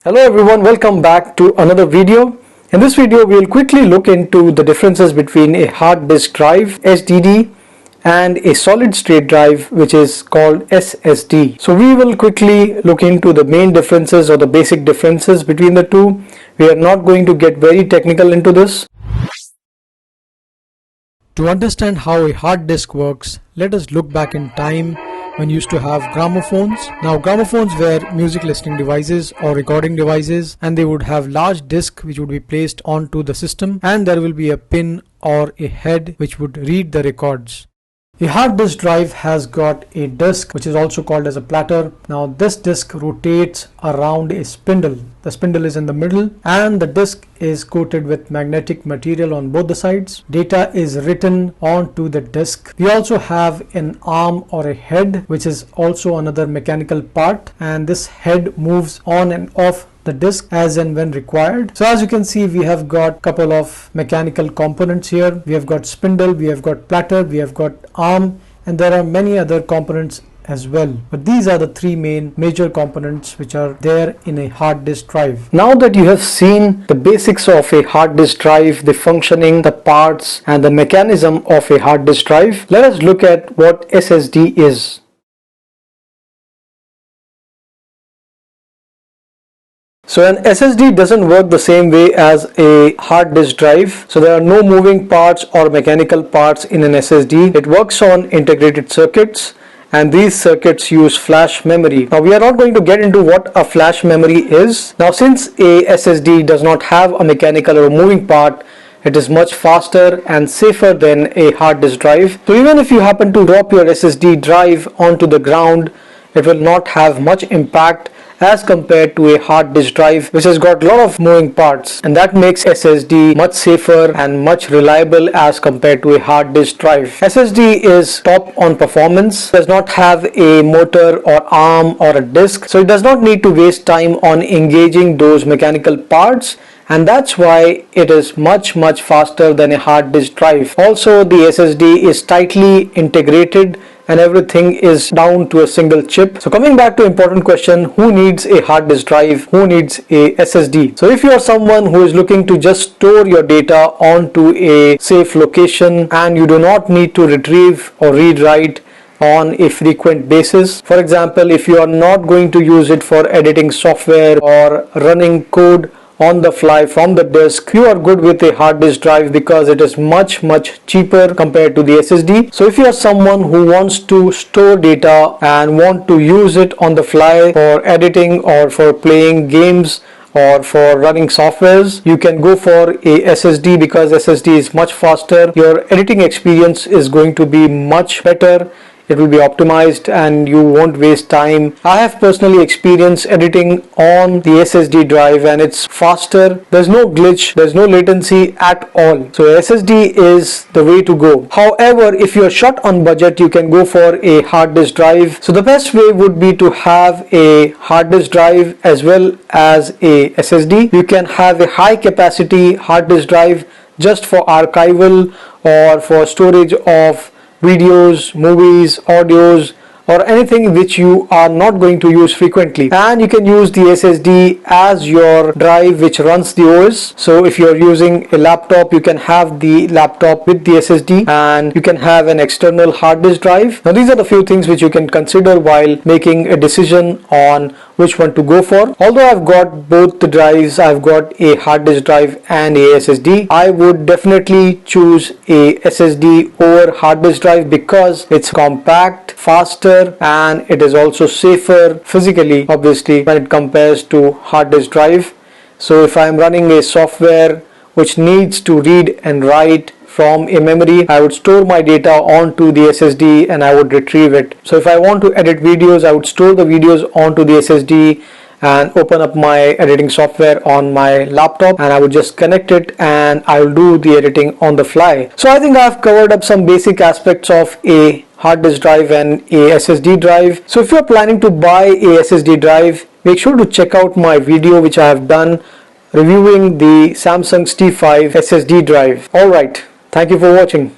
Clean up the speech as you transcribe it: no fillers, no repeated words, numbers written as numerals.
Hello everyone, welcome back to another video. In this video, we'll quickly look into the differences between a hard disk drive (HDD) and a solid state drive, which is called SSD. So we will quickly look into the main differences or the basic differences between the two. We are not going to get very technical into this. To understand how a hard disk works, let us look back in time when used to have gramophones. Now gramophones were music listening devices or recording devices, and they would have large disc which would be placed onto the system, and there will be a pin or a head which would read the records. A hard disk drive has got a disk which is also called as a platter. Now this disk rotates around a spindle. The spindle is in the middle and the disk is coated with magnetic material on both the sides. Data is written onto the disk. We also have an arm or a head, which is also another mechanical part, and this head moves on and off the disk as and when required. So as you can see, we have got couple of mechanical components here. We have got spindle, we have got platter, we have got arm, and there are many other components as well. But these are the three major components which are there in a hard disk drive. Now that you have seen the basics of a hard disk drive, the functioning, the parts, and the mechanism of a hard disk drive, let us look at what SSD is. So an SSD doesn't work the same way as a hard disk drive. So there are no moving parts or mechanical parts in an SSD. It works on integrated circuits, and these circuits use flash memory. Now we are not going to get into what a flash memory is. Now since a SSD does not have a mechanical or a moving part, it is much faster and safer than a hard disk drive. So even if you happen to drop your SSD drive onto the ground, it will not have much impact as compared to a hard disk drive, which has got a lot of moving parts, and that makes SSD much safer and much reliable as compared to a hard disk drive. SSD is top on performance, does not have a motor or arm or a disk, so it does not need to waste time on engaging those mechanical parts, and that's why it is much faster than a hard disk drive. Also, the SSD is tightly integrated and everything is down to a single chip. So coming back to important question, who needs a hard disk drive? Who needs a SSD? So if you are someone who is looking to just store your data onto a safe location and you do not need to retrieve or read write on a frequent basis, for example, if you are not going to use it for editing software or running code on the fly from the disk, you are good with a hard disk drive because it is much cheaper compared to the SSD. So if you are someone who wants to store data and want to use it on the fly for editing or for playing games or for running softwares, you can go for a SSD because SSD is much faster. Your editing experience is going to be much better. It will be optimized and you won't waste time. I have personally experienced editing on the SSD drive and it's faster. There's no glitch, there's no latency at all. So SSD is the way to go. However, if you're short on budget, you can go for a hard disk drive. So the best way would be to have a hard disk drive as well as a SSD. You can have a high capacity hard disk drive just for archival or for storage of videos, movies, audios, or anything which you are not going to use frequently, and you can use the SSD as your drive which runs the OS. So if you're using a laptop, you can have the laptop with the SSD and you can have an external hard disk drive. Now these are the few things which you can consider while making a decision on which one to go for. Although I've got both the drives, I've got a hard disk drive and a SSD, I would definitely choose a SSD over hard disk drive because it's compact, faster, and it is also safer physically, obviously, when it compares to hard disk drive. So if I'm running a software which needs to read and write from a memory, I would store my data onto the SSD and I would retrieve it. So if I want to edit videos, I would store the videos onto the SSD and open up my editing software on my laptop, and I would just connect it and I will do the editing on the fly. So I think I've covered up some basic aspects of a hard disk drive and a SSD drive. So if you're planning to buy a SSD drive, make sure to check out my video which I have done reviewing the Samsung T5 SSD drive. Alright, thank you for watching.